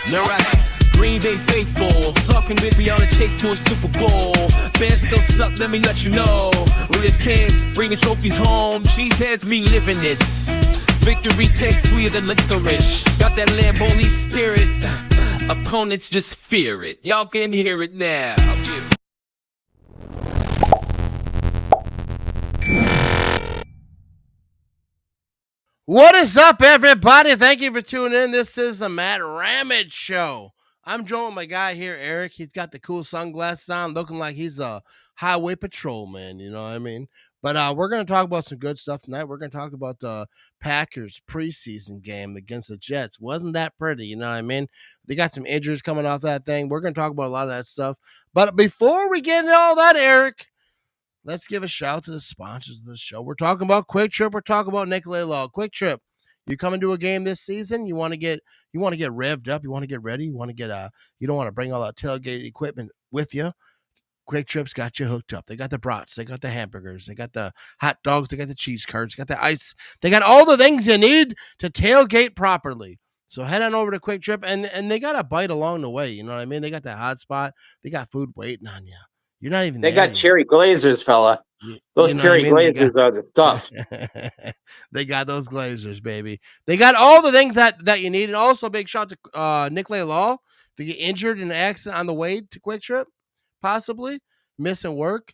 No right. Green Bay faithful, talking with me on a chase to a Super Bowl. Bears still suck, let me let you know. We're the kings, bringing trophies home. Cheeseheads, me living this. Victory tastes sweeter than licorice. Got that Lamborghini spirit. Opponents just fear it. Y'all can hear it now. What is up, everybody? Thank you for tuning in. This is the Matt Ramage Show. I'm joined with my guy here, Eric. He's got the cool sunglasses on, looking like he's a highway patrolman, you know what I mean? But we're going to talk about some good stuff tonight. We're going to talk about the Packers preseason game against the Jets. Wasn't that pretty, you know what I mean? They got some injuries coming off that thing. We're going to talk about a lot of that stuff. But before we get into all that, Eric, let's give a shout out to the sponsors of the show. We're talking about Quick Trip. We're talking about Nicolay Law. Quick Trip. You come into a game this season, you want to get revved up, you want to get ready, you don't want to bring all that tailgate equipment with you. Quick Trip's got you hooked up. They got the brats, they got the hamburgers, they got the hot dogs, they got the cheese curds, they got the ice, they got all the things you need to tailgate properly. So head on over to Quick Trip, and they got a bite along the way. You know what I mean? They got that hot spot. They got food waiting on you. You're not even. They got cherry glazers, fella. Those cherry glazers are the stuff. They got those glazers, baby. They got all the things that you need. And also, big shout to Nicolay Law. If you get injured in an accident on the way to Quick Trip, possibly missing work,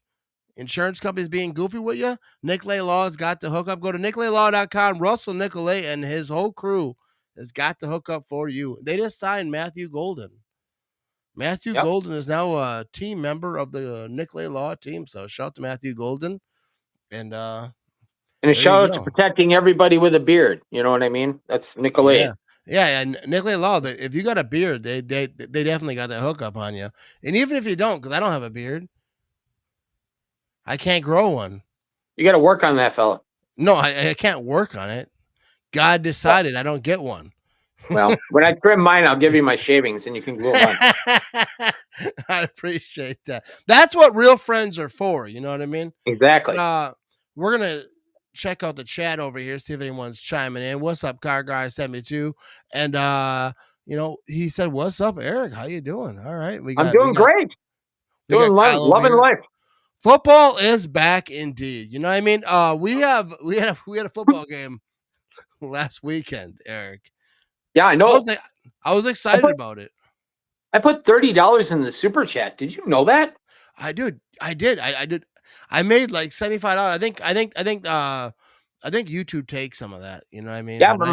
insurance companies being goofy with you, Nicolay Law's got the hookup. Go to nicolaylaw.com. Russell Nicolay and his whole crew has got the hookup for you. They just signed Matthew Golden. Matthew Golden is now a team member of the Nicolay Law team. So shout out to Matthew Golden. And a shout out to protecting everybody with a beard. You know what I mean? That's Nicolay. Yeah, and Nicolay Law, if you got a beard, they definitely got that hookup on you. And even if you don't, because I don't have a beard, I can't grow one. You got to work on that, fella. No, I can't work on it. God decided I don't get one. Well, when I trim mine, I'll give you my shavings and you can glue them on. I appreciate that. That's what real friends are for. You know what I mean? Exactly. We're going to check out the chat over here, see if anyone's chiming in. What's up, Car Guy 72? And, he said, what's up, Eric? How you doing? All right. I'm doing great. Loving life. Football is back indeed. You know what I mean? We had a football game last weekend, Eric. Yeah, I know. I was excited about it. I put $30 in the super chat. Did you know that? I did. I did. I made like $75. I think YouTube takes some of that. You know what I mean? Yeah, but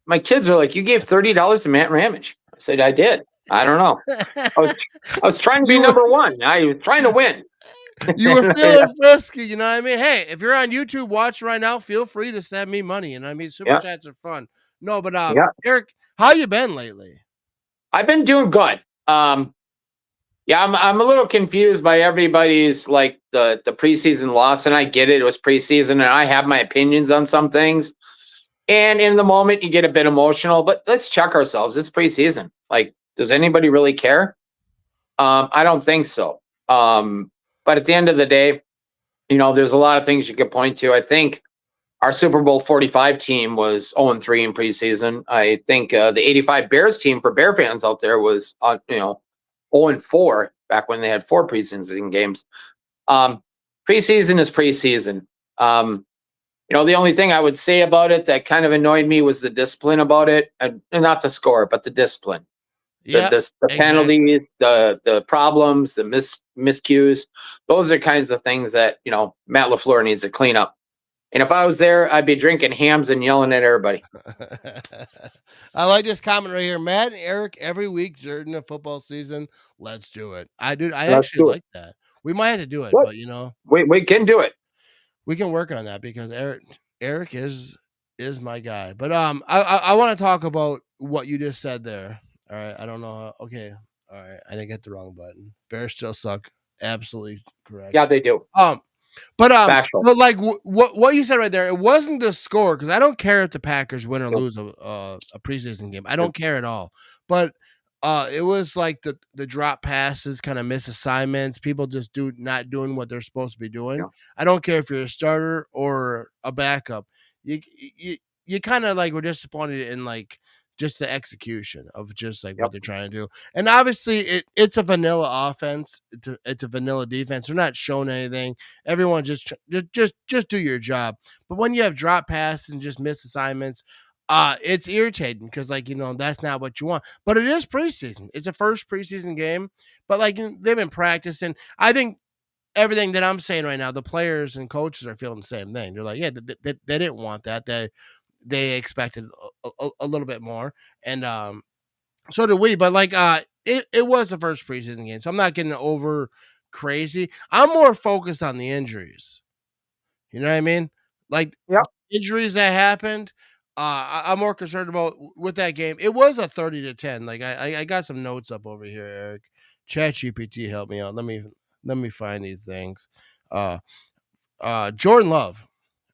my kids are like, you gave $30 to Matt Ramage. I said, I did. I don't know. I was trying to be number one. I was trying to win. You were feeling frisky, you know what I mean? Hey, if you're on YouTube watching right now, feel free to send me money. You know what I mean? Super chats are fun. No, but Eric, how you been lately? I've been doing good. I'm a little confused by everybody's like the preseason loss, and I get it. It was preseason, and I have my opinions on some things. And in the moment, you get a bit emotional, but let's check ourselves. It's preseason. Like, does anybody really care? I don't think so. But at the end of the day, there's a lot of things you could point to. I think our Super Bowl 45 team was 0-3 in preseason. I think the 85 Bears team, for Bear fans out there, was 0-4 back when they had 4 preseason games. Preseason is preseason. The only thing I would say about it that kind of annoyed me was the discipline about it, and not the score, but the discipline. The penalties, the problems, the miscues. Those are kinds of things that Matt LaFleur needs to clean up. And if I was there, I'd be drinking hams and yelling at everybody. I like this comment right here. Matt and Eric every week during the football season. Let's do it. I actually like that. We might have to do it, but we can do it. We can work on that because Eric is my guy. But I want to talk about what you just said there. All right. I don't know. Okay. All right. I think I hit the wrong button. Bears still suck. Absolutely correct. Yeah, they do. But like what you said right there, it wasn't the score, because I don't care if the Packers win or lose a preseason game. I don't care at all. But it was like the drop passes, kind of misassignments, people just not doing what they're supposed to be doing. Yeah. I don't care if you're a starter or a backup. You kind of like were disappointed in like just the execution of just like what they're trying to do. And obviously it's a vanilla offense. It's a vanilla defense. They're not showing anything. Everyone just do your job. But when you have drop passes and just miss assignments, it's irritating because that's not what you want. But it is preseason. It's a first preseason game. But they've been practicing. I think everything that I'm saying right now, the players and coaches are feeling the same thing. They're like, yeah, they didn't want that. They expected a little bit more, and so did we. But it was the first preseason game, so I'm not getting over crazy. I'm more focused on the injuries. You know what I mean? Injuries that happened. I'm more concerned about with that game. It was a 30-10. I got some notes up over here, Eric. ChatGPT help me out. Let me find these things. Jordan Love.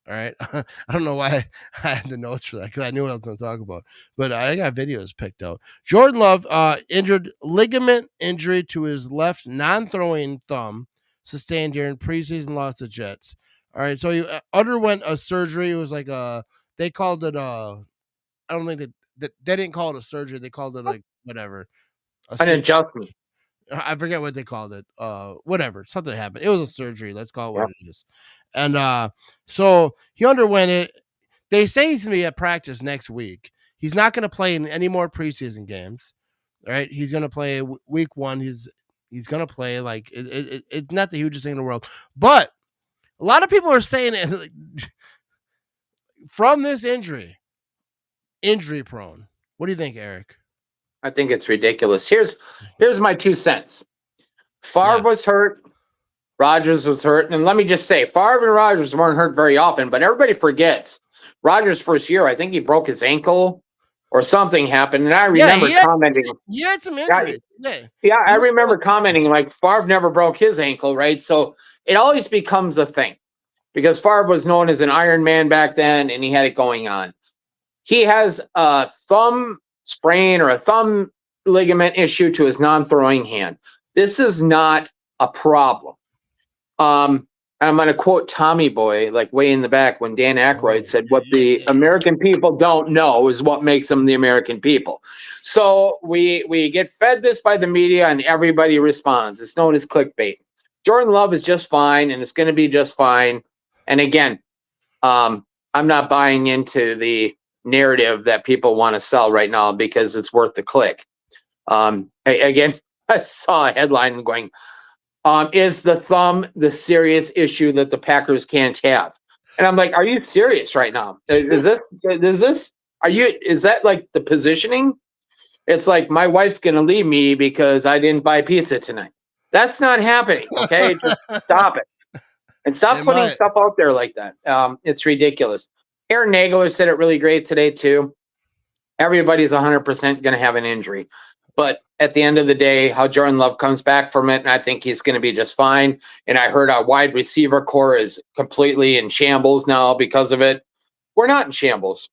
All right. I don't know why I had the notes for that because I knew what I was going to talk about, but I got videos picked out. Jordan Love injured ligament injury to his left non-throwing thumb sustained during preseason loss to Jets. All right. So he underwent a surgery. It was they called it, I don't think that they didn't call it a surgery. They called it whatever. An adjustment. I forget what they called it. Whatever. Something happened. It was a surgery. Let's call it what it is. And so he underwent it. They say he's going to be at practice next week. He's not going to play in any more preseason games. All right. He's going to play week 1. He's going to play it's not the hugest thing in the world. But a lot of people are saying it from this injury prone. What do you think, Eric? I think it's ridiculous. Here's my 2 cents. Favre was hurt. Rodgers was hurt. And let me just say, Favre and Rodgers weren't hurt very often, but everybody forgets. Rodgers' first year, I think he broke his ankle or something happened. And I remember commenting. He had some injury. Yeah, I remember commenting Favre never broke his ankle, right? So it always becomes a thing because Favre was known as an Iron Man back then, and he had it going on. He has a thumb sprain or a thumb ligament issue to his non-throwing hand. This is not a problem. I'm going to quote Tommy Boy, way in the back when Dan Aykroyd said, what the American people don't know is what makes them the American people. So we get fed this by the media and everybody responds. It's known as clickbait. Jordan Love is just fine and it's going to be just fine. And again, I'm not buying into the narrative that people want to sell right now because it's worth the click. Again, I saw a headline going, is the thumb the serious issue that the Packers can't have? And I'm like, are you serious right now? Is that the positioning? It's like my wife's going to leave me because I didn't buy pizza tonight. That's not happening. Okay. Just stop it. And stop putting stuff out there like that. It's ridiculous. Aaron Nagler said it really great today too. Everybody's 100% going to have an injury. But at the end of the day, how Jordan Love comes back from it, and I think he's going to be just fine. And I heard our wide receiver core is completely in shambles now because of it. We're not in shambles.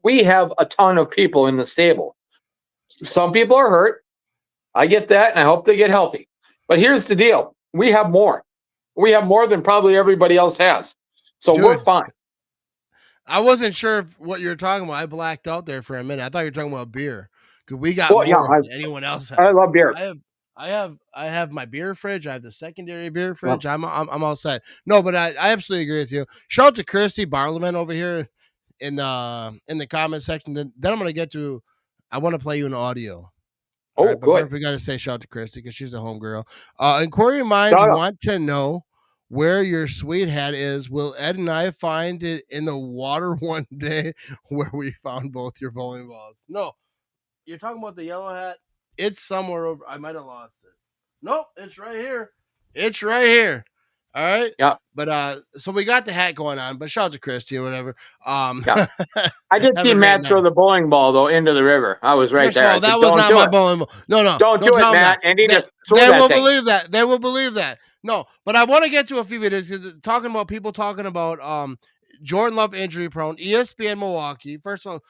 We have a ton of people in the stable. Some people are hurt. I get that, and I hope they get healthy. But here's the deal. We have more. We have more than probably everybody else has. So we're fine. I wasn't sure what you were talking about. I blacked out there for a minute. I thought you were talking about beer. Because we got more than anyone else has. I love beer. I have my beer fridge. I have the secondary beer fridge. I'm all set. No, but I absolutely agree with you. Shout out to Christy Barleman over here in the comment section. Then I'm gonna get to. I want to play you an audio. Oh, right, good. We got to say shout out to Christy because she's a homegirl. Inquiry minds want to know where your sweet hat is. Will Ed and I find it in the water one day where we found both your bowling balls? No. You're talking about the yellow hat? It's somewhere over. I might have lost it. Nope, it's right here. It's right here. All right. Yeah. But so we got the hat going on. But shout out to Christy or whatever. Yeah. I did see Matt throw the bowling ball though into the river. I was right there. That was not my bowling ball. No. Don't do it, Matt. And he just they will believe that. They will believe that. No, but I want to get to a few videos talking about people talking about Jordan Love injury prone, ESPN Milwaukee. First of all,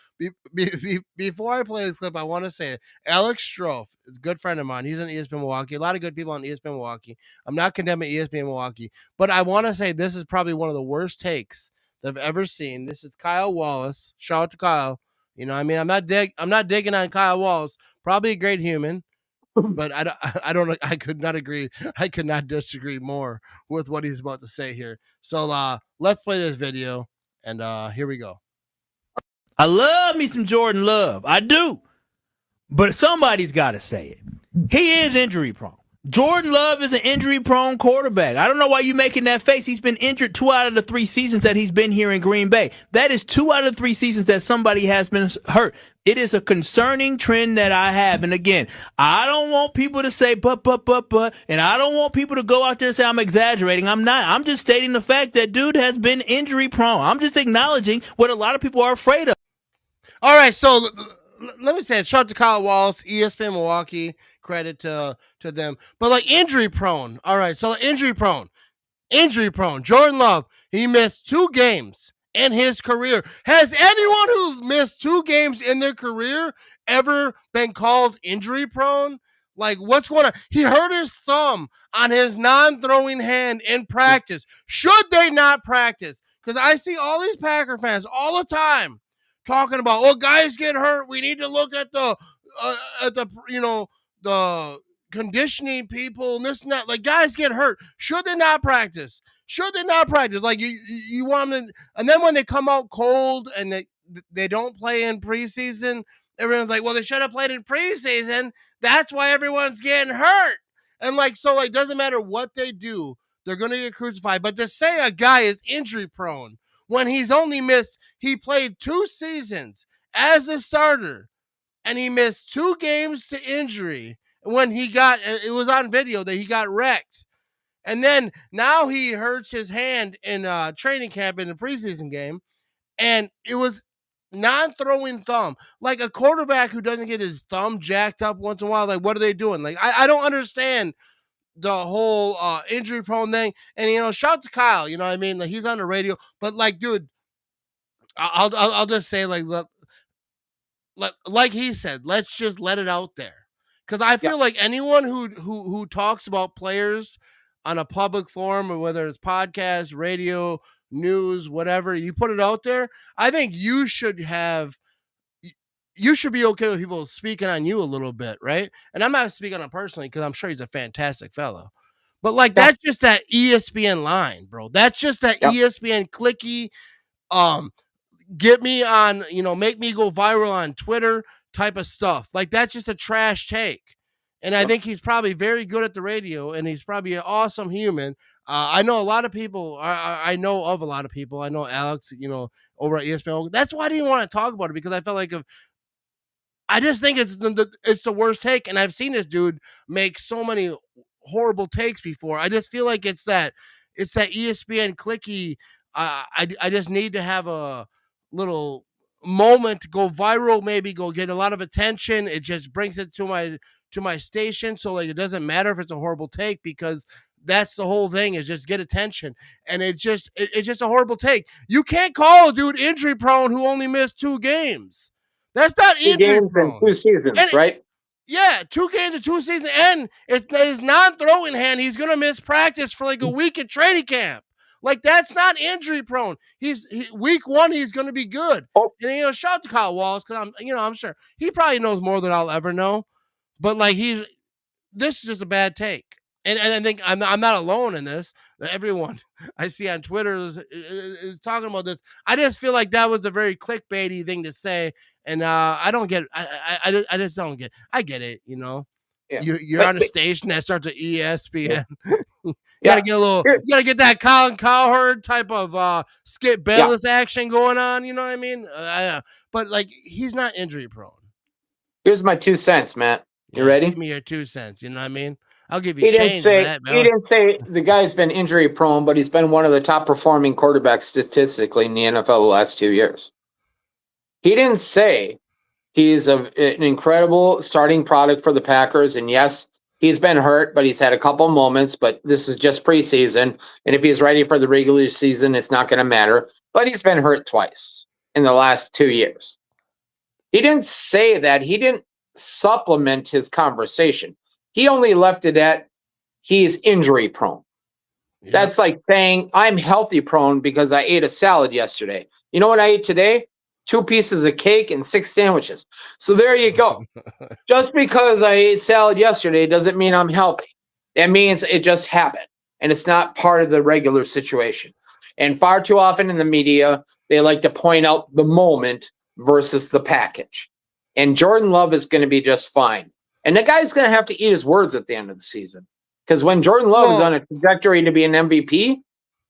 before I play this clip, I want to say it. Alex Strofe, a good friend of mine. He's on ESPN Milwaukee. A lot of good people on ESPN Milwaukee. I'm not condemning ESPN Milwaukee, but I want to say this is probably one of the worst takes that I've ever seen. This is Kyle Wallace. Shout out to Kyle. You know, I mean, I'm not digging on Kyle Wallace. Probably a great human, but I could not agree. I could not disagree more with what he's about to say here. So let's play this video, and here we go. I love me some Jordan Love. I do. But somebody's got to say it. He is injury prone. Jordan Love is an injury prone quarterback. I don't know why you're making that face. He's been injured 2 out of the 3 seasons that he's been here in Green Bay. That is 2 out of 3 seasons that somebody has been hurt. It is a concerning trend that I have. And again, I don't want people to say, but, and I don't want people to go out there and say I'm exaggerating. I'm not. I'm just stating the fact that dude has been injury prone. I'm just acknowledging what a lot of people are afraid of. All right, so let me say it. Shout out to Kyle Wallace, ESPN Milwaukee. Credit to them. But like injury prone. All right, so injury prone. Jordan Love, he missed 2 games in his career. Has anyone who's missed 2 games in their career ever been called injury prone? Like, what's going on? He hurt his thumb on his non-throwing hand in practice. Should they not practice? Because I see all these Packer fans all the time talking about, oh, guys get hurt. We need to look at the conditioning people and this and that. Like, guys get hurt. Should they not practice? Like, you want them to, and then when they come out cold and they don't play in preseason, everyone's like, well, they should have played in preseason. That's why everyone's getting hurt. And like, so like, doesn't matter what they do, they're going to get crucified. But to say a guy is injury prone when he played 2 seasons as a starter, and he missed 2 games to injury when it was on video that he got wrecked. And then now he hurts his hand in training camp in the preseason game, and it was non-throwing thumb. Like a quarterback who doesn't get his thumb jacked up once in a while, like what are they doing? Like I don't understand the whole injury prone thing. And shout out to Kyle, you know what I mean? Like he's on the radio, but like, dude, I'll just say like he said, let's just let it out there. Because I feel like anyone who talks about players on a public forum, or whether it's podcast, radio, news, whatever, you put it out there, I think you should be okay with people speaking on you a little bit, right? And I'm not speaking on him personally because I'm sure he's a fantastic fellow. But like that's just that ESPN line, bro. That's just that ESPN clicky, get me on, make me go viral on Twitter type of stuff. Like that's just a trash take. And I think he's probably very good at the radio, and he's probably an awesome human. I know a lot of people. I know of a lot of people. I know Alex, over at ESPN. That's why I didn't want to talk about it, because I felt like I just think it's the worst take. And I've seen this dude make so many horrible takes before. I just feel like it's that ESPN clicky. I just need to have a little moment to go viral, maybe go get a lot of attention. It just brings it to my station. So like, it doesn't matter if it's a horrible take, because that's the whole thing, is just get attention. And it's just a horrible take. You can't call a dude injury prone who only missed 2 games. That's not injury prone. 2 seasons, right? Yeah, 2 games in 2 seasons. And it's his non-throwing hand. He's going to miss practice for like a week at training camp. Like, that's not injury prone. Week 1, he's going to be good. Oh. And, shout out to Kyle Wallace, because I'm sure he probably knows more than I'll ever know. But like, this is just a bad take. And I think I'm not alone in this. Everyone I see on Twitter is talking about this. I just feel like that was a very clickbaity thing to say. And I don't get it. I just don't get it. I get it, Yeah. You're on a station that starts at ESPN. You gotta get that Colin Cowherd type of Skip Bayless action going on. You know what I mean? But like, he's not injury prone. Here's my 2 cents, Matt. You ready? Give me your 2 cents. You know what I mean? I'll give you change for that, man. He didn't say the guy's been injury prone, but he's been one of the top performing quarterbacks statistically in the NFL the last 2 years. He didn't say he's an incredible starting product for the Packers. And yes, he's been hurt, but he's had a couple moments, but this is just preseason. And if he's ready for the regular season, it's not going to matter. But he's been hurt twice in the last 2 years. He didn't say that. He didn't supplement his conversation. He only left it at he's injury prone. Yeah. That's like saying I'm healthy prone because I ate a salad yesterday. You know what I ate today? 2 pieces of cake, and 6 sandwiches. So there you go. Just because I ate salad yesterday doesn't mean I'm healthy. It means it just happened, and it's not part of the regular situation. And far too often in the media, they like to point out the moment versus the package. And Jordan Love is going to be just fine. And the guy's going to have to eat his words at the end of the season. Because when Jordan Love is on a trajectory to be an MVP,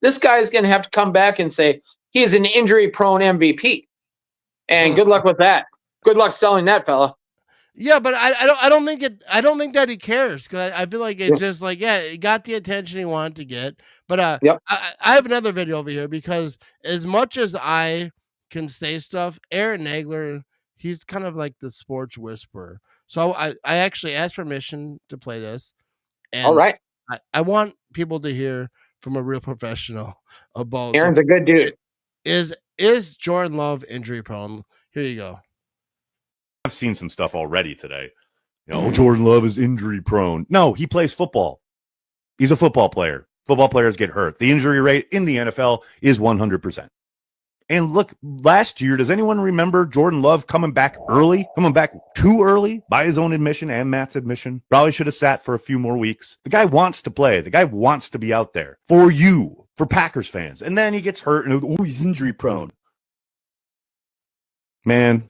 this guy is going to have to come back and say he's an injury-prone MVP. And good luck with that. Good luck selling that, fella. Yeah, but I don't think that he cares, because I feel like it's just like, yeah, he got the attention he wanted to get. But I have another video over here, because as much as I can say stuff, Aaron Nagler, he's kind of like the sports whisperer. So I actually asked permission to play this. And all right. I want people to hear from a real professional about Aaron's a good dude. Is Jordan Love injury prone? Here you go. I've seen some stuff already today. Jordan Love is injury prone. No, he plays football. He's a football player. Football players get hurt. The injury rate in the NFL is 100%. And look, last year, does anyone remember Jordan Love coming back too early by his own admission and Matt's admission? Probably should have sat for a few more weeks. The guy wants to play. The guy wants to be out there for you, for Packers fans. And then he gets hurt and he's injury prone. Man,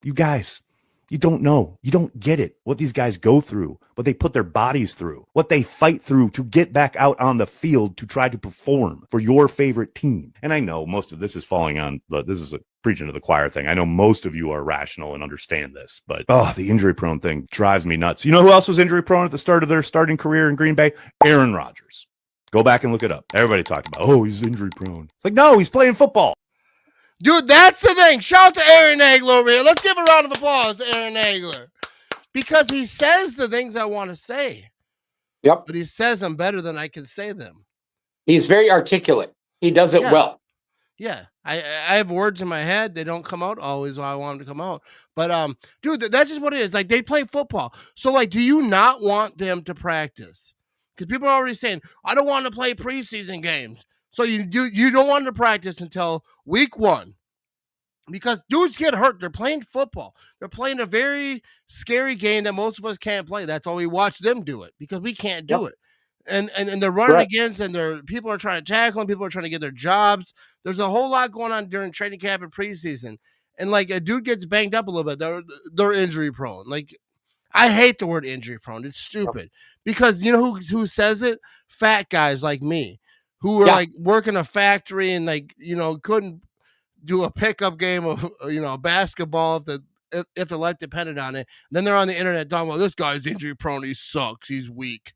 you guys, you don't know. You don't get it. What these guys go through, what they put their bodies through, what they fight through to get back out on the field to try to perform for your favorite team. And I know most of this is falling on, this is a preaching to the choir thing. I know most of you are rational and understand this, but the injury prone thing drives me nuts. You know who else was injury prone at the start of their starting career in Green Bay? Aaron Rodgers. Go back and look it up. Everybody talked about, he's injury prone. It's like, no, he's playing football. Dude, that's the thing. Shout out to Aaron Nagler over here. Let's give a round of applause to Aaron Nagler, because he says the things I want to say. Yep. But he says them better than I can say them. He's very articulate. He does it well. Yeah. I have words in my head. They don't come out always while I want them to come out. But, dude, that's just what it is. Like, they play football. So, like, do you not want them to practice? Because people are already saying, I don't want to play preseason games. So you don't want to practice until week 1, because dudes get hurt. They're playing football. They're playing a very scary game that most of us can't play. That's why we watch them do it, because we can't do it. And they're running against, and people are trying to tackle them. People are trying to get their jobs. There's a whole lot going on during training camp and preseason. And like a dude gets banged up a little bit, they're injury prone. Like, I hate the word injury prone. It's stupid, because you know who says it? Fat guys like me, who were like working a factory and couldn't do a pickup game of basketball if their life depended on it. And then they're on the internet talking about, this guy's injury prone, he sucks, he's weak.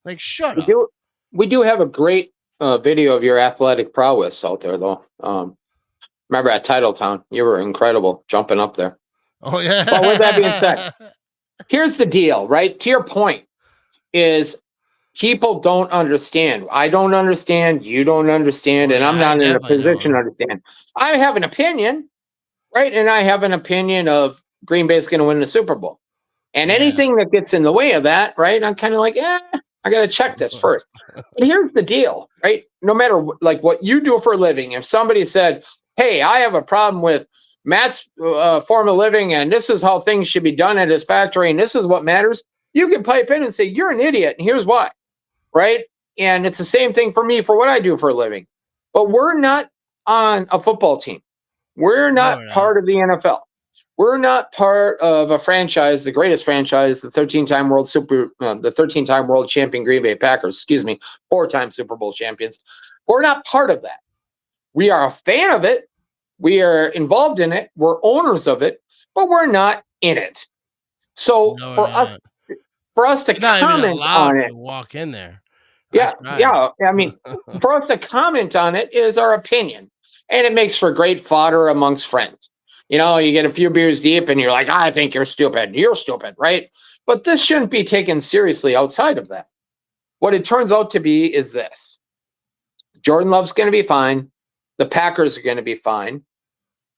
Like, shut up. We do have a great video of your athletic prowess out there, though. Remember at Titletown, you were incredible jumping up there. Oh yeah. Well, with that being said, here's the deal, right? To your point, is people don't understand. I don't understand. You don't understand. And I'm not in a position to understand. I have an opinion, right? And I have an opinion of Green Bay's going to win the Super Bowl. And anything that gets in the way of that, right? I'm kind of like, I got to check this first. But here's the deal, right? No matter what you do for a living, if somebody said, hey, I have a problem with Matt's form of living, and this is how things should be done at his factory, and this is what matters, you can pipe in and say, you're an idiot, and here's why. Right? And it's the same thing for me for what I do for a living. But we're not on a football team. We're not part of the NFL. We're not part of a franchise, the greatest franchise, the 13-time world champion Green Bay Packers, 4-time Super Bowl champions. We're not part of that. We are a fan of it. We are involved in it. We're owners of it, but we're not in it. So for us to comment on it, walk in there. Yeah. I mean, for us to comment on it is our opinion, and it makes for great fodder amongst friends. You get a few beers deep, and you're like, I think you're stupid. You're stupid, right? But this shouldn't be taken seriously outside of that. What it turns out to be is this: Jordan Love's going to be fine. The Packers are going to be fine.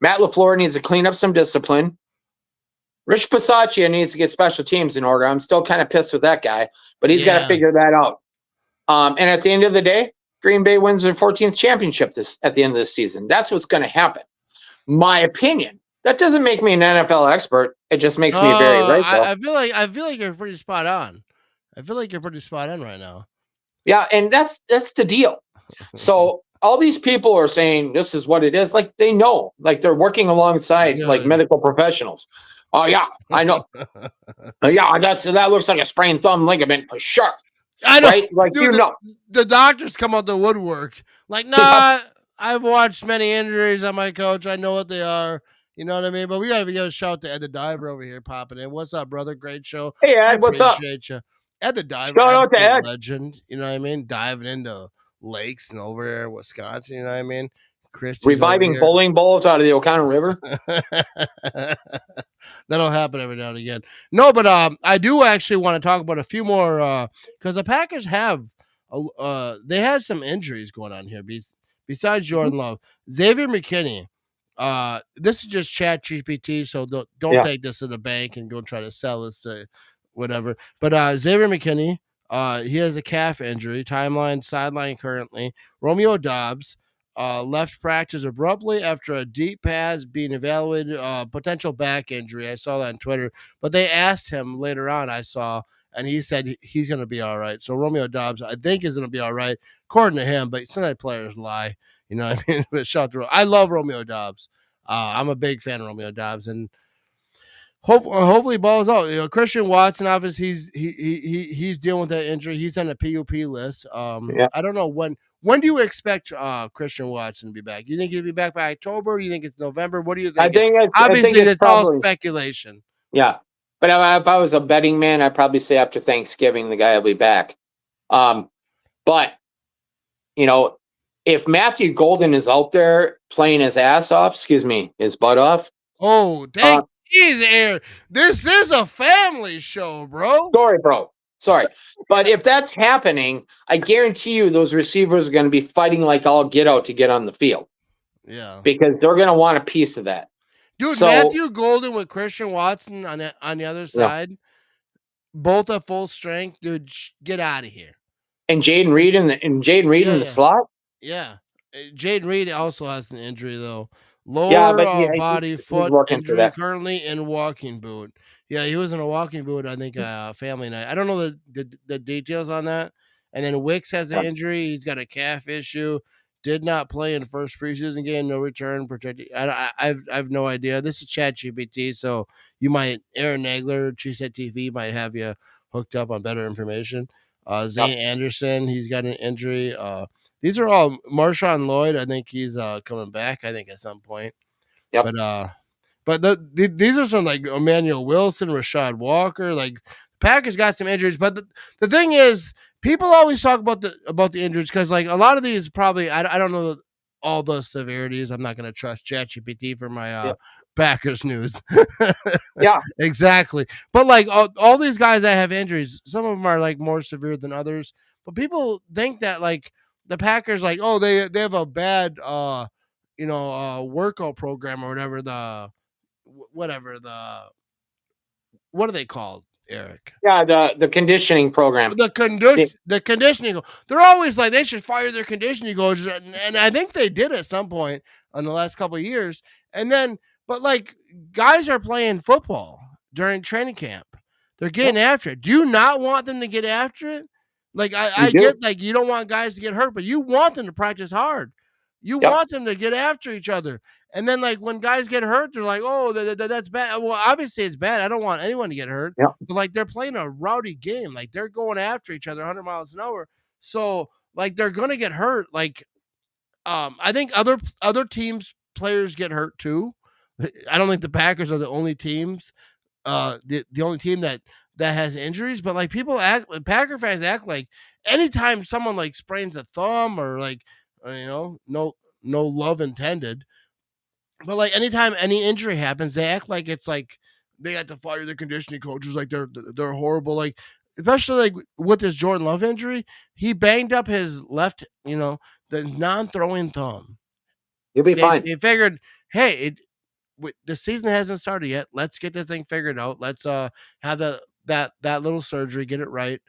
Matt LaFleur needs to clean up some discipline. Rich Bisaccia needs to get special teams in order. I'm still kind of pissed with that guy, but he's got to figure that out. And at the end of the day, Green Bay wins their 14th championship at the end of this season. That's what's going to happen. My opinion That doesn't make me an NFL expert. It just makes me very grateful. I feel like you're pretty spot on. I feel like you're pretty spot on right now. Yeah, and that's the deal. So all these people are saying this is what it is. Like they know, like they're working alongside like medical professionals. Oh yeah, I know. Yeah, that looks like a sprained thumb ligament for sure. I know, right? Like dude, the doctors come out the woodwork. Like, nah, I've watched many injuries on my coach. I know what they are. You know what I mean? But we gotta give a shout to Ed the Diver over here popping in. What's up, brother? Great show. Hey Ed, what's up? Appreciate you. Ed the Diver, shout out to Ed. legend. You know what I mean? Diving into lakes and over there in Wisconsin. You know what I mean? Christie's reviving bowling balls out of the O'Connell River. That'll happen every now and again. No, but I do actually want to talk about a few more because the Packers have they had some injuries going on here. Besides Jordan Love, Xavier McKinney. This is just Chat GPT, so don't take this to the bank and go try to sell this to whatever. But Xavier McKinney, he has a calf injury. Sideline currently. Romeo Doubs left practice abruptly after a deep pass being evaluated, potential back injury. I saw that on Twitter, but they asked him later on, I saw, and he said he's going to be all right. So Romeo Doubs, I think, is going to be all right, according to him, but sometimes players lie. You know what I mean? But shout out to I love Romeo Doubs. I'm a big fan of Romeo Doubs, and hopefully balls out. You know, Christian Watson, obviously he's dealing with that injury. He's on the PUP list. I don't know when do you expect Christian Watson to be back? You think he'll be back by October? You think it's November? What do you think? Obviously it's all speculation. Yeah, but if I was a betting man, I'd probably say after Thanksgiving the guy will be back. But you know, if Matthew Golden is out there playing his ass off, his butt off. Oh, dang. Jeez, Aaron, this is a family show, bro. Sorry. But if that's happening, I guarantee you those receivers are going to be fighting like all get out to get on the field. Yeah. Because they're going to want a piece of that. Dude, Matthew Golden with Christian Watson on the other side, both at full strength, dude, get out of here. And Jaden Reed in the slot? Yeah. Jaden Reed also has an injury, though. Lower body, foot injury, currently in walking boot. Yeah, he was in a walking boot, I think, family night. I don't know the details on that. And then Wicks has an injury. He's got a calf issue. Did not play in the first preseason game. No return. Protected. I have no idea. This is ChatGPT, so you might, Aaron Nagler, Cheesehead TV, might have you hooked up on better information. Zane Anderson, he's got an injury. These are all Marshawn Lloyd. I think he's coming back. I think at some point. Yep. But these are some like Emmanuel Wilson, Rashad Walker. Like Packers got some injuries, but the thing is, people always talk about the injuries because like a lot of these probably I don't know all the severities. I'm not going to trust ChatGPT for my Packers news. Yeah, exactly. But like all these guys that have injuries, some of them are like more severe than others. But people think that like the Packers, like, oh, they have a bad workout program or whatever. What are they called, Eric? Yeah, the conditioning program. The conditioning. They're always like they should fire their conditioning coaches, and I think they did at some point in the last couple of years. And then, but like guys are playing football during training camp. They're getting after it. Do you not want them to get after it? Like I get like you don't want guys to get hurt, but you want them to practice hard. You want them to get after each other. And then like when guys get hurt, they're like, oh, that's bad. Well, obviously it's bad. I don't want anyone to get hurt. Yeah. But like they're playing a rowdy game. Like they're going after each other 100 miles an hour. So like they're gonna get hurt. Like I think other teams players get hurt too. I don't think the Packers are the only teams, the only team that has injuries, but like Packer fans act like anytime someone like sprains a thumb or like no love intended, but like anytime any injury happens, they act like it's like they had to fire the conditioning coaches, like they're horrible. Like especially like with this Jordan Love injury, he banged up his left, the non-throwing thumb. You'll be fine. They figured, hey, the season hasn't started yet. Let's get the thing figured out. Let's have that little surgery, get it right,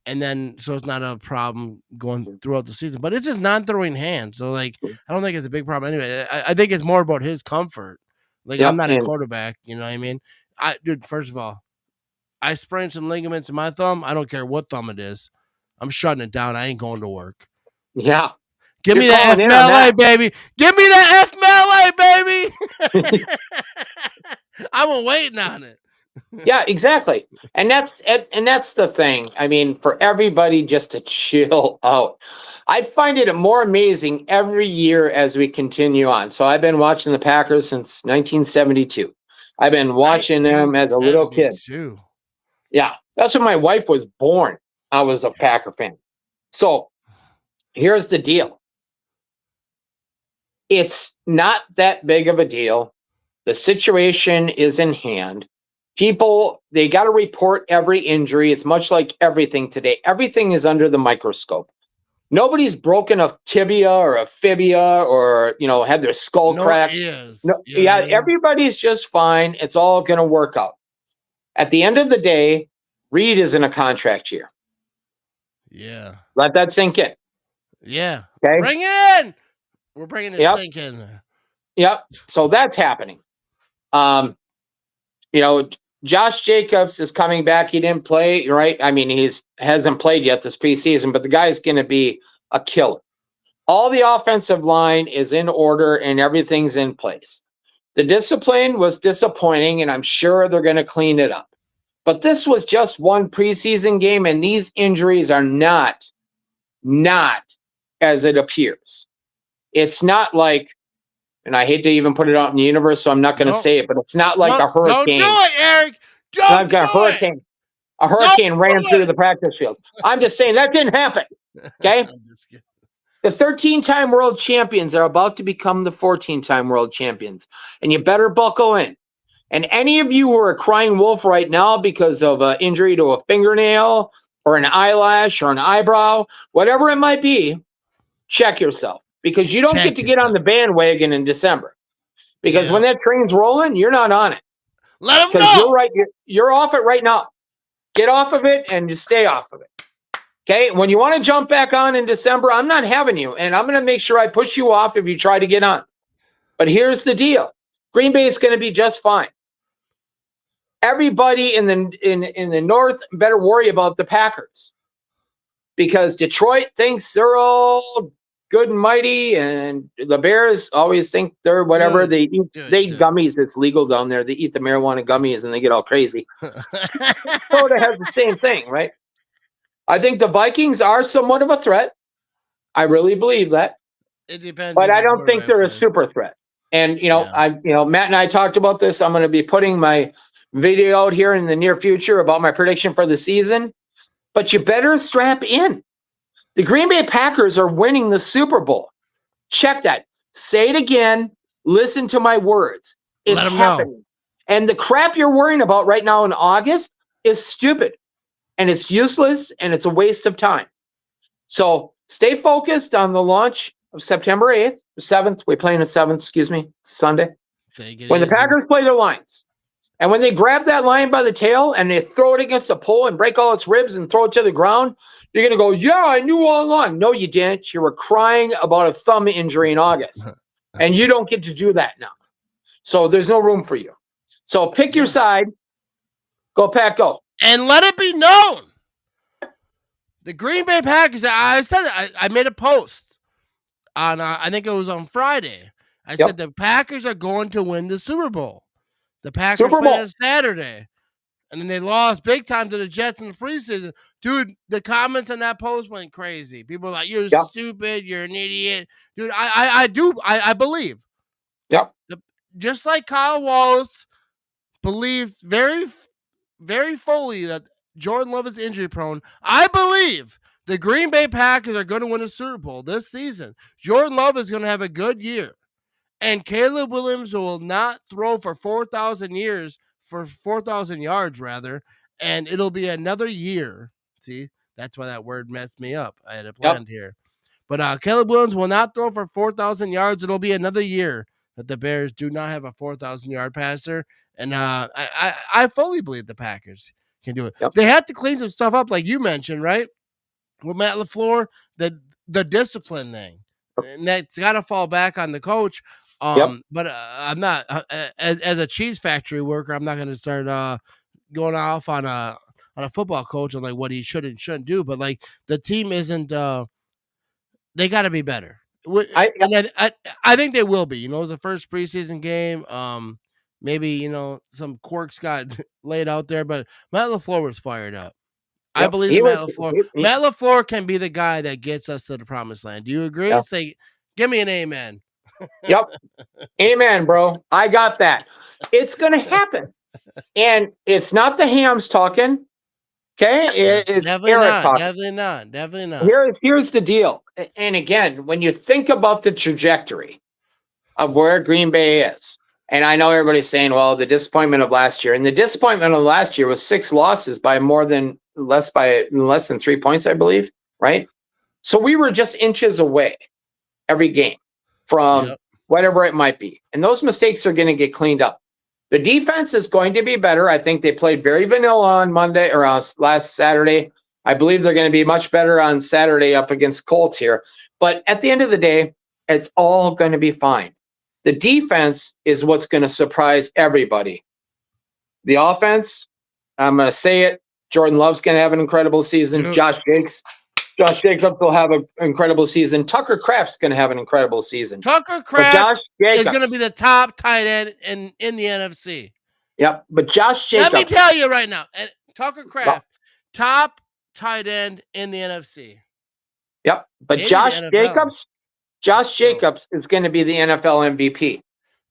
and then so it's not a problem going throughout the season. But it's just non-throwing hand, so like I don't think it's a big problem anyway. I think it's more about his comfort Like, I'm not a quarterback. You know what I mean? Dude, first of all, I sprained some ligaments in my thumb. I don't care what thumb it is. I'm shutting it down. I ain't going to work. Yeah. Give me that FMLA, baby. Give me that FMLA, baby. I'm waiting on it. Yeah, exactly. And that's the thing. I mean, for everybody just to chill out. I find it more amazing every year as we continue on. So I've been watching the Packers since 1972. I've been watching them as a little kid. Yeah, that's when my wife was born. I was a Packer fan. So here's the deal. It's not that big of a deal. The situation is in hand. People, they got to report every injury. It's much like everything today. Everything is under the microscope. Nobody's broken a tibia or a fibia or, had their skull cracked. Everybody's just fine. It's all going to work out. At the end of the day, Reed is in a contract year. Yeah. Let that sink in. Yeah. Okay. Bring it in. We're bringing the sink in. Yep. So that's happening. Josh Jacobs is coming back. He didn't play, right? I mean, hasn't played yet this preseason, but the guy's going to be a killer. All the offensive line is in order and everything's in place. The discipline was disappointing, and I'm sure they're going to clean it up. But this was just one preseason game, and these injuries are not as it appears. It's not like, and I hate to even put it out in the universe, so I'm not going to say it, but it's not like a hurricane. Don't do it, Eric. Don't do it. A hurricane ran through the practice field. I'm just saying that didn't happen. Okay? The 13-time world champions are about to become the 14-time world champions, and you better buckle in. And any of you who are crying wolf right now because of an injury to a fingernail or an eyelash or an eyebrow, whatever it might be, check yourself. Because you don't get to get on the bandwagon in December. Because when that train's rolling, you're not on it. Let them know. You're right. You're off it right now. Get off of it and just stay off of it. Okay? When you want to jump back on in December, I'm not having you. And I'm going to make sure I push you off if you try to get on. But here's the deal. Green Bay is going to be just fine. Everybody in the North better worry about the Packers. Because Detroit thinks they're all good and mighty, and the Bears always think they're whatever. They eat gummies. It's legal down there. They eat the marijuana gummies and they get all crazy. Florida has the same thing, right? I think the Vikings are somewhat of a threat. I really believe that. It depends. But I don't think they're a super threat. And Matt and I talked about this. I'm going to be putting my video out here in the near future about my prediction for the season. But you better strap in. The Green Bay Packers are winning the Super Bowl. Check that. Say it again. Listen to my words. It's happening. And the crap you're worrying about right now in August is stupid. And it's useless and it's a waste of time. So stay focused on the launch of September 8th, 7th. We're playing the 7th, excuse me. It's Sunday. When the Packers play the Lions. And when they grab that lion by the tail and they throw it against a pole and break all its ribs and throw it to the ground, you're going to go, yeah, I knew all along. No, you didn't. You were crying about a thumb injury in August. And you don't get to do that now. So there's no room for you. So pick your side. Go Pack, go. And let it be known. The Green Bay Packers, I said I made a post on, I think it was on Friday. I said the Packers are going to win the Super Bowl. The Packers played on Saturday, and then they lost big time to the Jets in the preseason. Dude, the comments on that post went crazy. People were like, you're stupid, you're an idiot. Dude, I believe. Yep. Just like Kyle Wallace believes very, very fully that Jordan Love is injury prone, I believe the Green Bay Packers are going to win a Super Bowl this season. Jordan Love is going to have a good year. And Caleb Williams will not throw for 4,000 yards, rather, and it'll be another year. See, that's why that word messed me up. I had it planned here. But Caleb Williams will not throw for 4,000 yards. It'll be another year that the Bears do not have a 4,000-yard passer. And I fully believe the Packers can do it. Yep. They had to clean some stuff up, like you mentioned, right? With Matt LaFleur, the discipline thing. And that's got to fall back on the coach. But I'm not as a cheese factory worker. I'm not going to start going off on a football coach on like what he should and shouldn't do. But like the team isn't. They got to be better. And I think they will be. You know, it was the first preseason game. Maybe some quirks got laid out there, but Matt LaFleur was fired up. I believe in Matt LaFleur. Matt LaFleur can be the guy that gets us to the promised land. Do you agree? Yep. Say, give me an amen. Yep. Amen, bro. I got that. It's going to happen. And it's not the hams talking. Okay. It's definitely Eric not. talking. Definitely not. Here's the deal. And again, when you think about the trajectory of where Green Bay is, and I know everybody's saying, well, the disappointment of last year, and the disappointment of last year was 6 losses by less than 3 points, I believe. Right. So we were just inches away every game from whatever it might be. And those mistakes are going to get cleaned up. The defense is going to be better. I think they played very vanilla on Monday or last Saturday. I believe they're going to be much better on Saturday up against Colts here. But at the end of the day, it's all going to be fine. The defense is what's going to surprise everybody. The offense, I'm going to say it, Jordan Love's going to have an incredible season. Yep. Josh Jacobs will have an incredible season. Tucker Kraft's going to have an incredible season. Tucker Kraft is going to be the top tight end in the NFC. Yep, but Josh Jacobs. Let me tell you right now, Tucker Kraft, top tight end in the NFC. Yep, but Maybe Josh Jacobs is going to be the NFL MVP.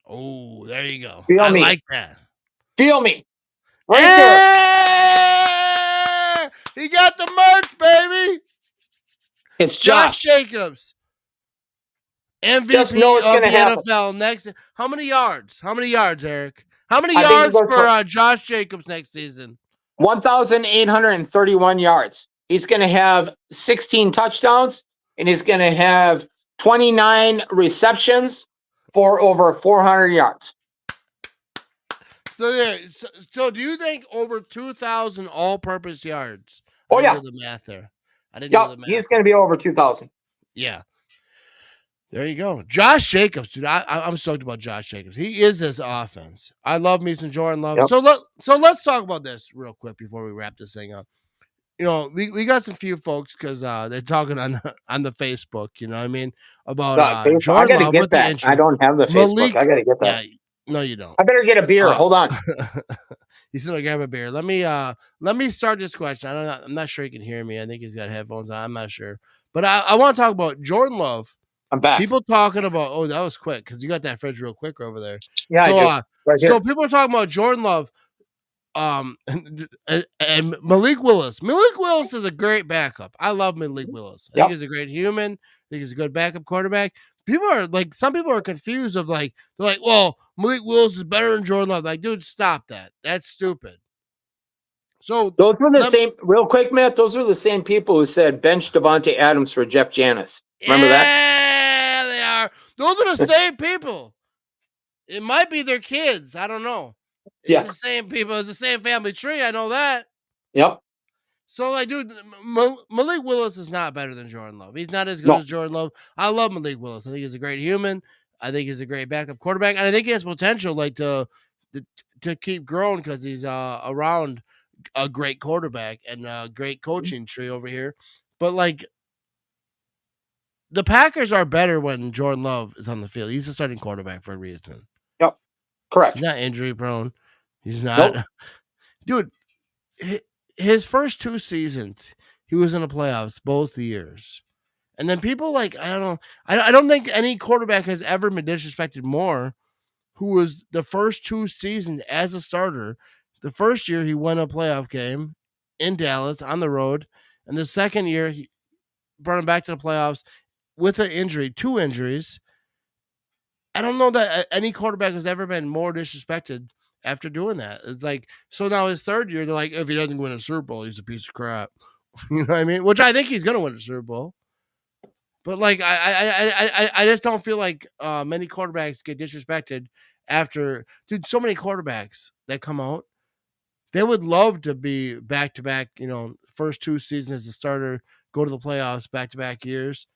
Oh, there you go. Feel me. Like that. Feel me. Right there. He got the merch, baby. It's Josh Jacobs. MVP of the NFL next. How many yards? Eric? How many yards for Josh Jacobs next season? 1,831 yards. He's going to have 16 touchdowns, and he's going to have 29 receptions for over 400 yards. So do you think over 2,000 all-purpose yards? Oh, yeah. I didn't do the math there. I didn't do the math. He's going to be over 2,000. Yeah. There you go. Josh Jacobs, dude. I'm stoked about Josh Jacobs. He is this offense. I love me some Jordan Love. Yep. So let's talk about this real quick before we wrap this thing up. You know, we got some few folks because they're talking on the Facebook, you know what I mean? About Jordan Love with the injury. I don't have the Facebook. I got to get that. Yeah, no, you don't. I better get a beer. Hold on. He's gonna grab a beer. Let me start this question. I'm not sure he can hear me. I think he's got headphones on. I'm not sure. But I want to talk about Jordan Love. I'm back. People talking about, that was quick because you got that fridge real quick over there. Yeah, so, I do. Right so people are talking about Jordan Love, and Malik Willis. Malik Willis is a great backup. I love Malik Willis. I think he's a great human. I think he's a good backup quarterback. Some people are confused of they're like, well, Malik Willis is better than Jordan Love. Like, dude, stop that. That's stupid. So those were the same. Real quick, Matt. Those were the same people who said bench Devontae Adams for Jeff Janis. Remember that? Yeah, they are. Those are the same people. It might be their kids. I don't know. It's the same people. It's the same family tree. I know that. Yep. So, dude, Malik Willis is not better than Jordan Love. He's not as good as Jordan Love. I love Malik Willis. I think he's a great human. I think he's a great backup quarterback. And I think he has potential, to keep growing because he's around a great quarterback and a great coaching tree over here. But, the Packers are better when Jordan Love is on the field. He's a starting quarterback for a reason. Yep. Correct. He's not injury prone. He's not. Nope. Dude, his first 2 seasons, he was in the playoffs both years. And then people I don't think any quarterback has ever been disrespected more who was the first 2 seasons as a starter. The first year he won a playoff game in Dallas on the road. And the second year he brought him back to the playoffs with an injury, 2 injuries. I don't know that any quarterback has ever been more disrespected after doing that. It's so now his third year, they're like, if he doesn't win a Super Bowl, he's a piece of crap. You know what I mean? Which I think he's going to win a Super Bowl. But I just don't feel like many quarterbacks get disrespected after, dude, so many quarterbacks that come out, they would love to be back-to-back, first 2 seasons as a starter, go to the playoffs back-to-back years.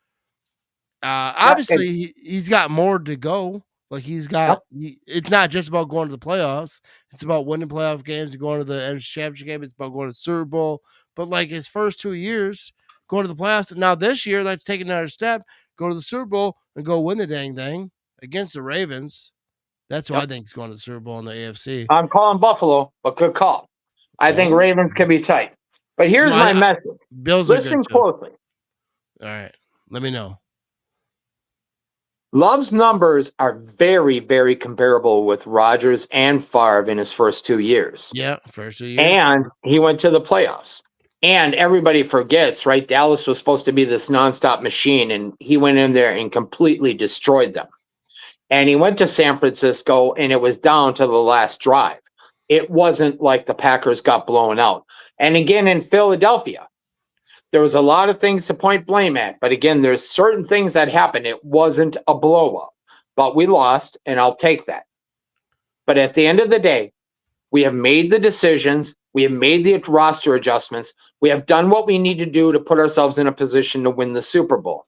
Obviously, he's got more to go. Like he's got, it's not just about going to the playoffs. It's about winning playoff games and going to the NFC Championship game. It's about going to the Super Bowl. But like his first 2 years going to the playoffs, and now this year, let's take another step, go to the Super Bowl and go win the dang thing against the Ravens. That's who I think is going to the Super Bowl in the AFC. I'm calling Buffalo, but good call. I think Ravens can be tight. But here's my message. Bills listen closely. All right. Let me know. Love's numbers are very, very comparable with Rodgers and Favre in his first 2 years. Yeah, first 2 years. And he went to the playoffs. And everybody forgets, right? Dallas was supposed to be this nonstop machine, and he went in there and completely destroyed them. And he went to San Francisco, and it was down to the last drive. It wasn't like the Packers got blown out. And again, in Philadelphia, there was a lot of things to point blame at. But again, there's certain things that happened. It wasn't a blow-up. But we lost, and I'll take that. But at the end of the day, we have made the decisions. We have made the roster adjustments. We have done what we need to do to put ourselves in a position to win the Super Bowl.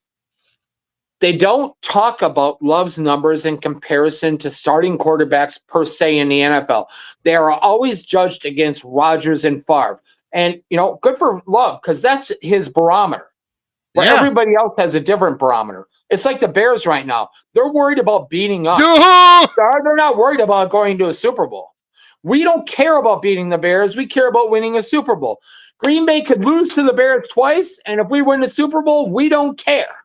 They don't talk about Love's numbers in comparison to starting quarterbacks per se in the NFL. They are always judged against Rodgers and Favre. And, you know, good for Love because that's his barometer. Where everybody else has a different barometer. It's like the Bears right now. They're worried about beating us. They're not worried about going to a Super Bowl. We don't care about beating the Bears. We care about winning a Super Bowl. Green Bay could lose to the Bears twice, and if we win the Super Bowl, we don't care.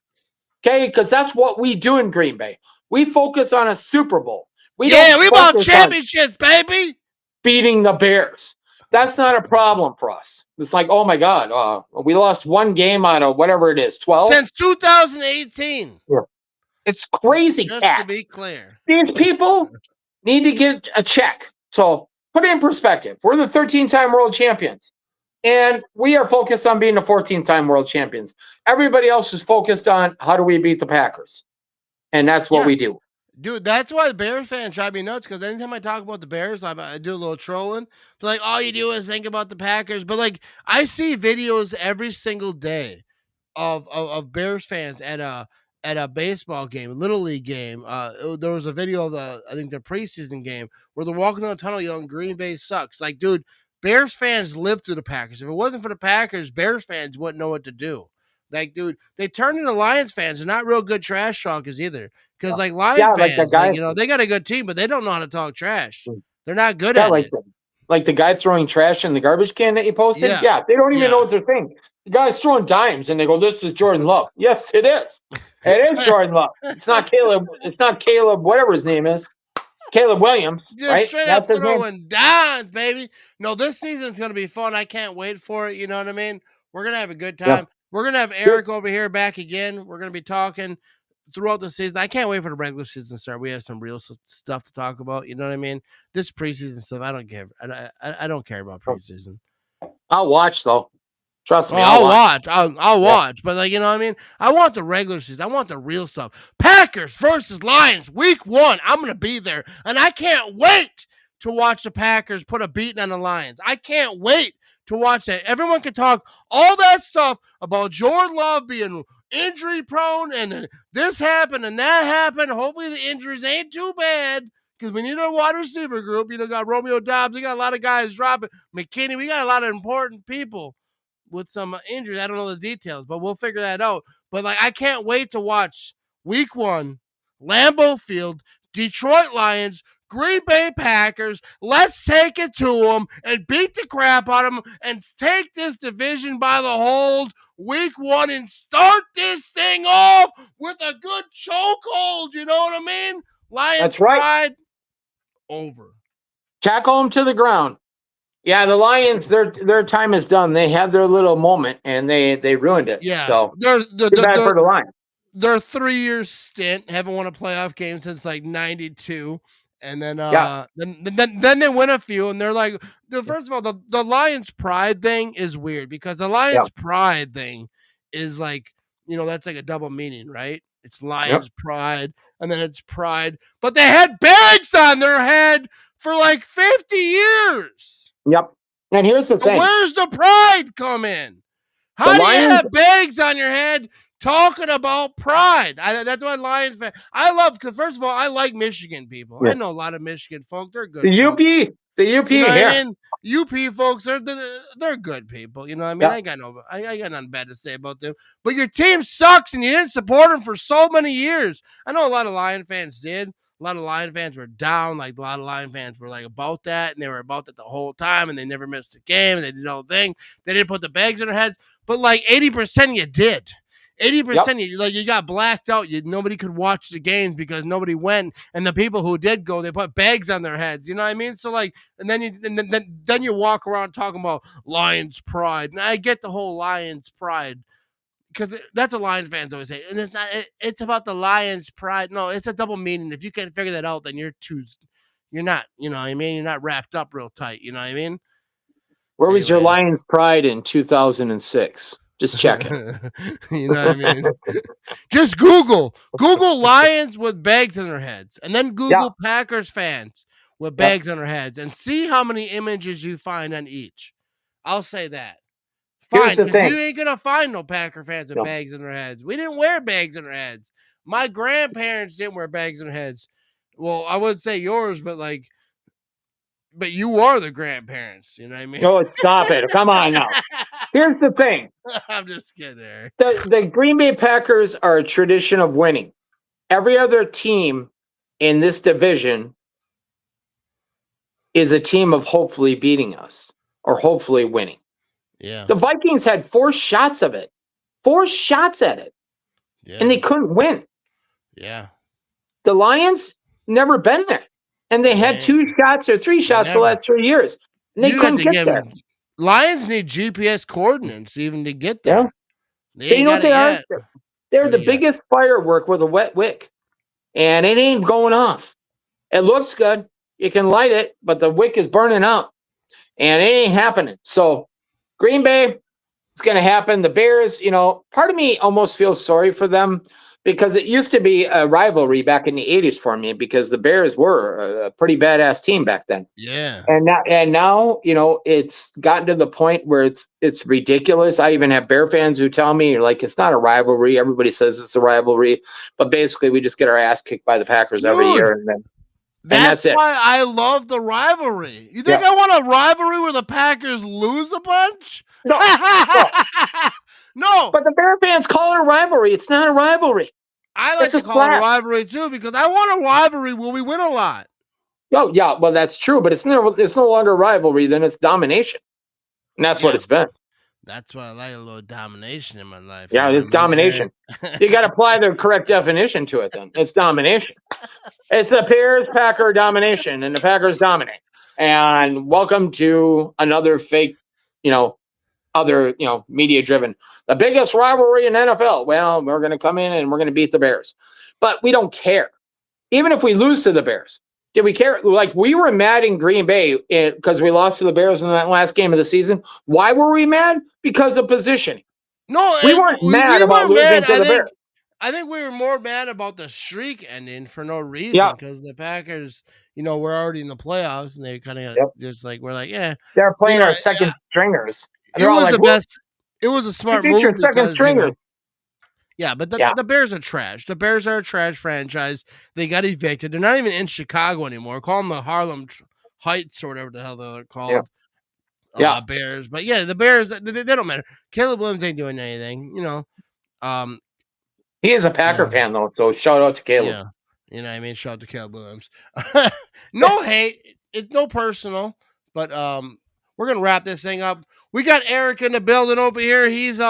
Okay, because that's what we do in Green Bay. We focus on a Super Bowl. We want championships, baby. Beating the Bears. That's not a problem for us. It's like, oh my God, we lost one game out of whatever it is, 12? Since 2018. Yeah. It's crazy, Just Cat. to be clear. These people need to get a check. So put it in perspective. We're the 13-time world champions. And we are focused on being the 14th-time world champions. Everybody else is focused on how do we beat the Packers. And that's what we do. Dude, that's why the Bears fans drive me nuts, because anytime I talk about the Bears, I do a little trolling. But like, all you do is think about the Packers. But like, I see videos every single day of Bears fans at a baseball game, a Little League game. There was a video of I think the preseason game where they're walking down the tunnel yelling, Green Bay sucks. Like, dude, Bears fans live through the Packers. If it wasn't for the Packers, Bears fans wouldn't know what to do. Like, dude, they turned into Lions fans. They're not real good trash talkers either. Because, like, Lions fans, they got a good team, but they don't know how to talk trash. They're not good at it. Like the guy throwing trash in the garbage can that you posted? Yeah, they don't even know what they're thinking. The guy's throwing dimes, and they go, this is Jordan Love. Yes, it is. It is Jordan Love. It's not Caleb. It's not Caleb, whatever his name is. Caleb Williams. Just right? straight up throwing dimes, baby. No, this season's going to be fun. I can't wait for it. You know what I mean? We're going to have a good time. Yeah. We're going to have Eric over here back again. We're going to be talking throughout the season. I can't wait for the regular season to start. We have some real stuff to talk about. You know what I mean? This preseason stuff, I don't care. I don't care about preseason. I'll watch, though. Trust me. I'll watch. I'll watch. But, like, you know what I mean? I want the regular season. I want the real stuff. Packers versus Lions, week 1. I'm going to be there. And I can't wait to watch the Packers put a beating on the Lions. I can't wait to watch that. Everyone can talk all that stuff about Jordan Love being injury prone and this happened and that happened. Hopefully the injuries ain't too bad because we need a wide receiver group. You know, got Romeo Dobbs. We got a lot of guys dropping. McKinney. We got a lot of important people with some injuries. I don't know the details, but we'll figure that out. But, like, I can't wait to watch week 1, Lambeau Field, Detroit Lions, Green Bay Packers. Let's take it to them and beat the crap out of them and take this division by the hold week 1 and start this thing off with a good chokehold. You know what I mean? Lions That's right. pride over. Tackle them to the ground. Yeah, the Lions, their time is done. They had their little moment, and they ruined it. Yeah. So, they're bad for the Lions. Their 3-year stint, haven't won a playoff game since, like, 92. And then then they win a few, and they're like, first of all, the Lions pride thing is weird because the Lions pride thing is like, you know, that's like a double meaning, right? It's Lions pride, and then it's pride. But they had bags on their head for like 50 years. Yep. And here's the thing. Where's the pride come in? How do you have bags on your head talking about pride. That's what Lions fan. I love, because first of all, I like Michigan people. Yeah. I know a lot of Michigan folk. They're good. The UP, folk. the UP You know what here. I mean? UP folks they're good people. You know what I mean? Yeah. I got nothing bad to say about them. But your team sucks and you didn't support them for so many years. I know a lot of Lion fans did. A lot of Lion fans were down. Like a lot of Lion fans were like about that, and they were about that the whole time, and they never missed a game, and they did the whole thing. They didn't put the bags in their heads, but like 80% you did. 80% you got blacked out. Nobody could watch the games because nobody went, and the people who did go, they put bags on their heads. You know what I mean? So like, and then you walk around talking about Lions pride, and I get the whole Lions pride because that's what Lions fans always say, and it's not. It's about the Lions pride. No, it's a double meaning. If you can't figure that out, then you're not. You know what I mean? You're not wrapped up real tight. You know what I mean? Where was your Anyways. Lions pride in 2006? Just checking. You know what I mean? Just Google Lions with bags on their heads, and then Google Packers fans with bags on their heads, and see how many images you find on each. I'll say that. Here's Fine, the 'cause thing. you ain't gonna find no Packer fans with bags on their heads. We didn't wear bags on our heads. My grandparents didn't wear bags on their heads. Well, I wouldn't say yours, but you are the grandparents. You know what I mean? Oh, stop it. Come on now. Here's the thing. I'm just kidding, Eric. The Green Bay Packers are a tradition of winning. Every other team in this division is a team of hopefully beating us or hopefully winning. Yeah. The Vikings had 4 shots of it. 4 shots at it. Yeah. And they couldn't win. Yeah. The Lions never been there. And they had 2 shots or 3 shots the last 3 years. And they couldn't get there. Lions need GPS coordinates even to get there. Yeah. They You ain't know what got they it are? yet. They're What the do you got? biggest firework with a wet wick. And it ain't going off. It looks good. You can light it, but the wick is burning out. And it ain't happening. So Green Bay, it's going to happen. The Bears, part of me almost feels sorry for them because it used to be a rivalry back in the 80s for me because the Bears were a pretty badass team back then. Yeah. And now, it's gotten to the point where it's ridiculous. I even have Bear fans who tell me, like, it's not a rivalry. Everybody says it's a rivalry, but basically we just get our ass kicked by the Packers every year, and that's it. Why I love the rivalry. You think I want a rivalry where the Packers lose a bunch? No. No. But the Bear fans call it a rivalry. It's not a rivalry. I like to call it a rivalry too because I want a rivalry where we win a lot. Oh, yeah, well, that's true, but it's no longer a rivalry, then it's domination. And that's what it's been. That's why I like a little domination in my life. Yeah, it's domination. You got to apply the correct definition to it then. It's domination. It's the Bears-Packer domination, and the Packers dominate. And welcome to another fake, media-driven. The biggest rivalry in NFL. Well, we're going to come in and we're going to beat the Bears. But we don't care. Even if we lose to the Bears. Did we care? Like, we were mad in Green Bay because we lost to the Bears in that last game of the season. Why were we mad? Because of positioning. No, we weren't mad about losing to the Bears. I think we were more mad about the streak ending for no reason because the Packers, were already in the playoffs and they kind of just like, we're like, yeah. They're playing our second stringers. It was the best. It was a smart move because, yeah, but the Bears are trash. The Bears are a trash franchise. They got evicted. They're not even in Chicago anymore. Call them the Harlem Heights or whatever the hell they're called. Yeah. Bears. But yeah, the Bears, they don't matter. Caleb Williams ain't doing anything, He is a Packer fan, though, so shout out to Caleb. Yeah. You know what I mean? Shout out to Caleb Williams. No hate. It's no personal, but we're going to wrap this thing up. We got Eric in the building over here. He's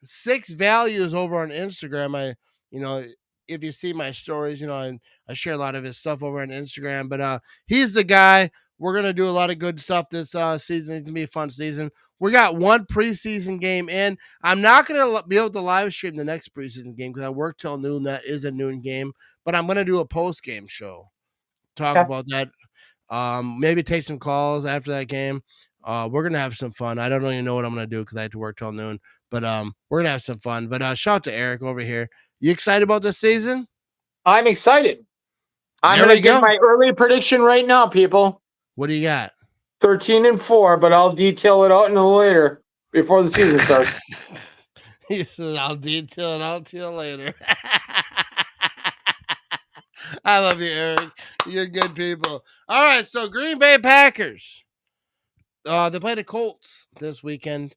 6 Values over on Instagram. If you see my stories, I share a lot of his stuff over on Instagram, but he's the guy. We're going to do a lot of good stuff this season. It's going to be a fun season. We got one preseason game in. I'm not going to be able to live stream the next preseason game because I work till noon. That is a noon game, but I'm going to do a post-game show. Talk about that. Maybe take some calls after that game. We're going to have some fun. I don't even know what I'm going to do because I have to work till noon, but we're going to have some fun. But shout out to Eric over here. You excited about this season? I'm excited. I'm going to give my early prediction right now, people. What do you got? 13-4, but I'll detail it out in a little later before the season starts. He said, I'll detail it out to you later. I love you, Eric. You're good people. All right, so Green Bay Packers. They play the Colts this weekend.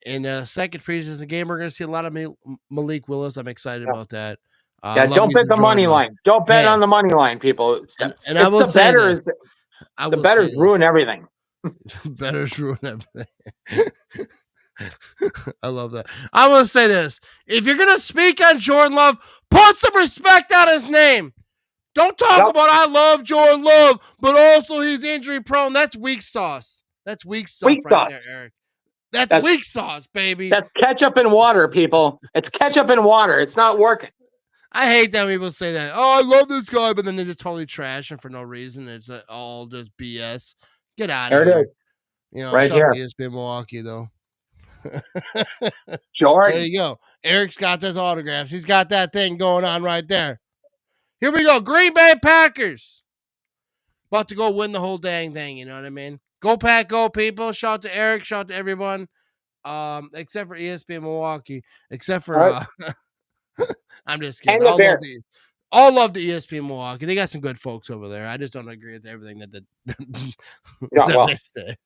In a second preseason game, we're going to see a lot of Malik Willis. I'm excited about that. Don't bet the money line. Don't bet on the money line, people. And I will say betters. The betters ruin everything. Betters ruin everything. I love that. I will say this. If you're going to speak on Jordan Love, put some respect on his name. Don't talk about I love Jordan Love, but also he's injury prone. That's weak sauce. That's weak sauce there, Eric. That's weak sauce, baby. That's ketchup and water, people. It's ketchup and water. It's not working. I hate that people say that. Oh, I love this guy, but then they just totally trash him for no reason. It's all just BS. Get out of here. You know, right here. ESPN Milwaukee, though. Jordan. There you go. Eric's got those autographs. He's got that thing going on right there. Here we go. Green Bay Packers. About to go win the whole dang thing. You know what I mean? Go Pack, go people. Shout out to Eric. Shout out to everyone. Except for ESPN Milwaukee. Except for I'm just kidding. All love the ESPN Milwaukee. They got some good folks over there. I just don't agree with everything that they say.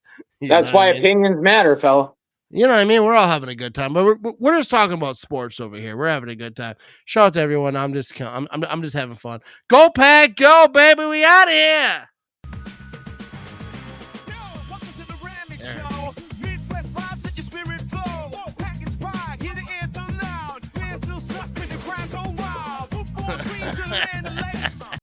That's why opinions matter, fella. You know what I mean? We're all having a good time, but we're just talking about sports over here. We're having a good time. Shout out to everyone. I'm just having fun. Go Pack, go baby. We out of here. Welcome to the Ramage Show. Midwest vibes, set your spirit flow. Package pride, hear the anthem loud. Fans still suck when the crowd go wild. Football dreams and land the